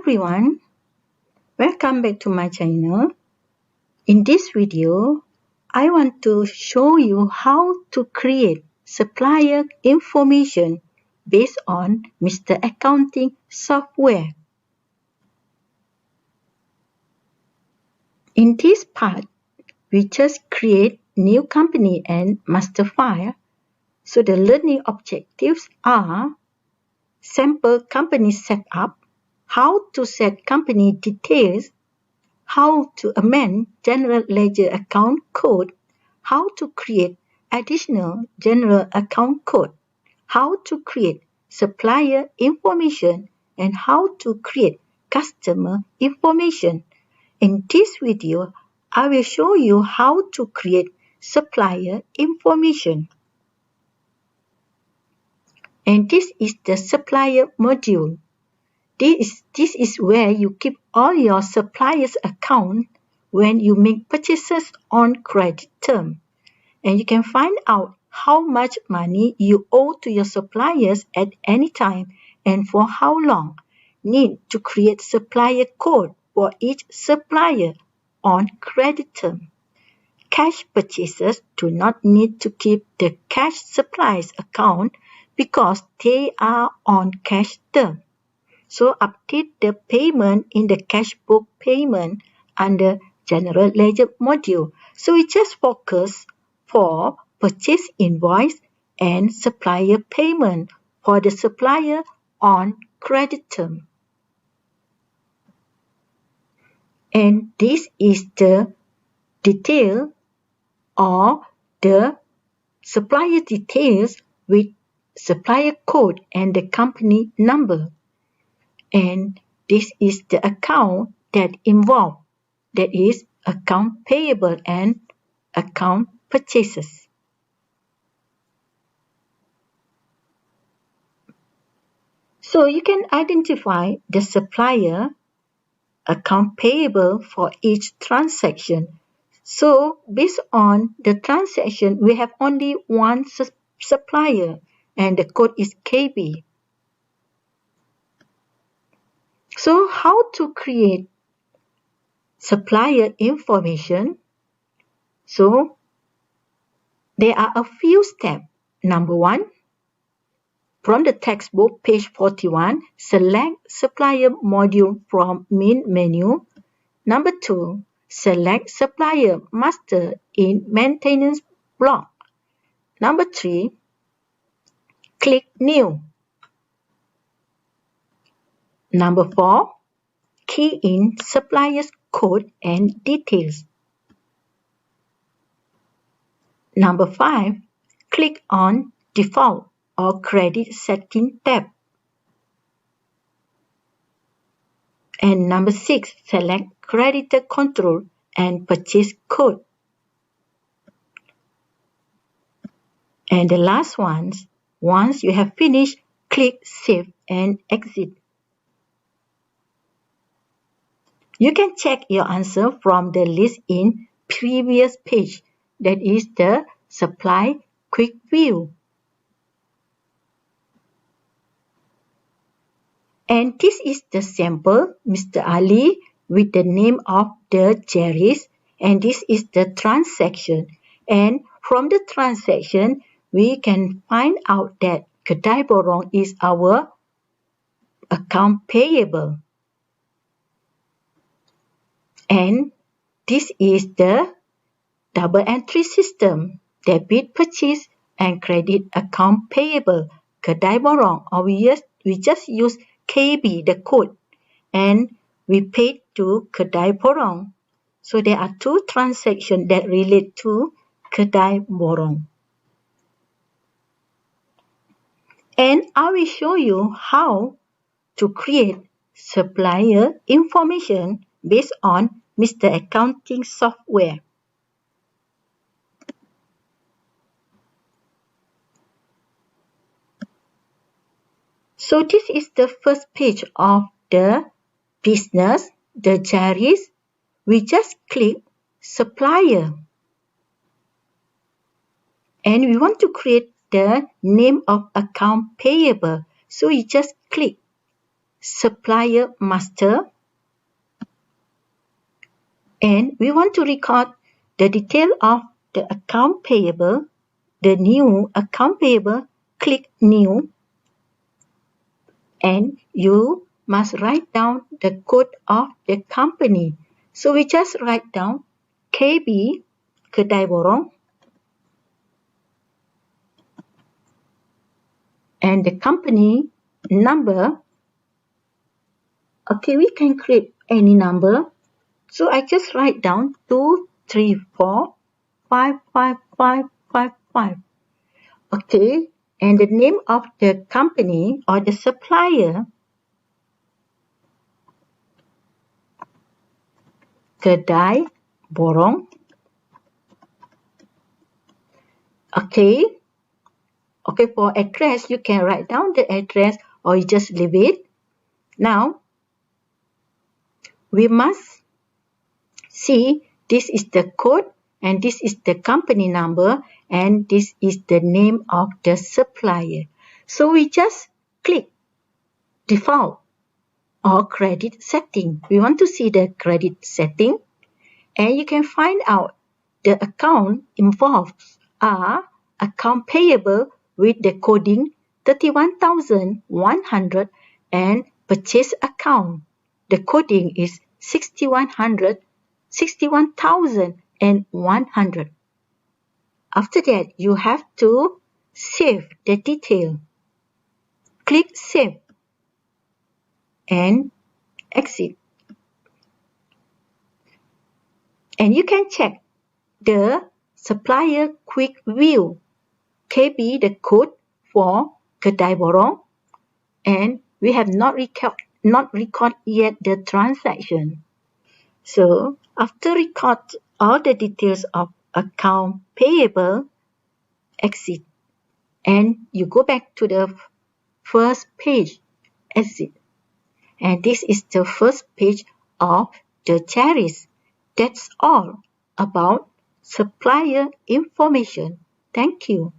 everyone, welcome back to my channel. In this video, I want to show you how to create supplier information based on Mr. Accounting software. In this part, we just create new company and master file. So the learning objectives are sample company setup, how to set company details, how to amend general ledger account code, how to create additional general account code, how to create supplier information, and how to create customer information. In this video, I will show you how to create supplier information. And this is the supplier module. This is where you keep all your suppliers' account when you make purchases on credit term. And you can find out how much money you owe to your suppliers at any time and for how long. Need to create supplier code for each supplier on credit term. Cash purchasers do not need to keep the cash supplies account because they are on cash term. So update the payment in the cash book payment under General Ledger module. So we just focus for purchase invoice and supplier payment for the supplier on credit term. And this is the detail or the supplier details with supplier code and the company number. And this is the account that involved, that is account payable and account purchases. So you can identify the supplier account payable for each transaction. So based on the transaction, we have only one supplier and the code is KB. So how to create supplier information? So there are a few steps. Number one, from the textbook, page 41, select supplier module from main menu. Number two, select supplier master in maintenance block. Number three, click new. Number four, key in supplier's code and details. Number five, click on default or credit setting tab. And number six, select creditor control and purchase code. And the last one, once you have finished, click save and exit. You can check your answer from the list in previous page, that is the Supply Quick View. And this is the sample, Mr. Ali, with the name of the Jerry's, and this is the transaction. And from the transaction, we can find out that Kedai Borong is our account payable. And this is the double entry system, debit purchase and credit account payable, Kedai Borong, or we just use KB, the code, and we paid to Kedai Borong. So there are two transactions that relate to Kedai Borong. And I will show you how to create supplier information based on Mr. Accounting software. So this is the first page of the business, the Jerry's. We just click supplier. And we want to create the name of account payable. So you just click supplier master, and we want to record the detail of the account payable, the new account payable. Click New, and you must write down the code of the company. So we just write down KB, Kedai Borong, and the company number. Okay, we can create any number. So I just write down 2, 3, 4, 5, 5, 5, 5, 5. Okay, and the name of the company or the supplier, Kedai Borong. Okay, for address, you can write down the address or you just leave it. Now, we must see this is the code and this is the company number and this is the name of the supplier. So we just click default or credit setting. We want to see the credit setting, and you can find out the account involved are account payable with the coding 31,100 and purchase account. The coding is 61,100. After that, you have to save the detail. Click Save and exit. And you can check the supplier quick view. KB the code for Kedai Borong, and we have not record yet the transaction. So after record all the details of account payable, exit, and you go back to the first page, exit. And this is the first page of the cherries. That's all about supplier information. Thank you.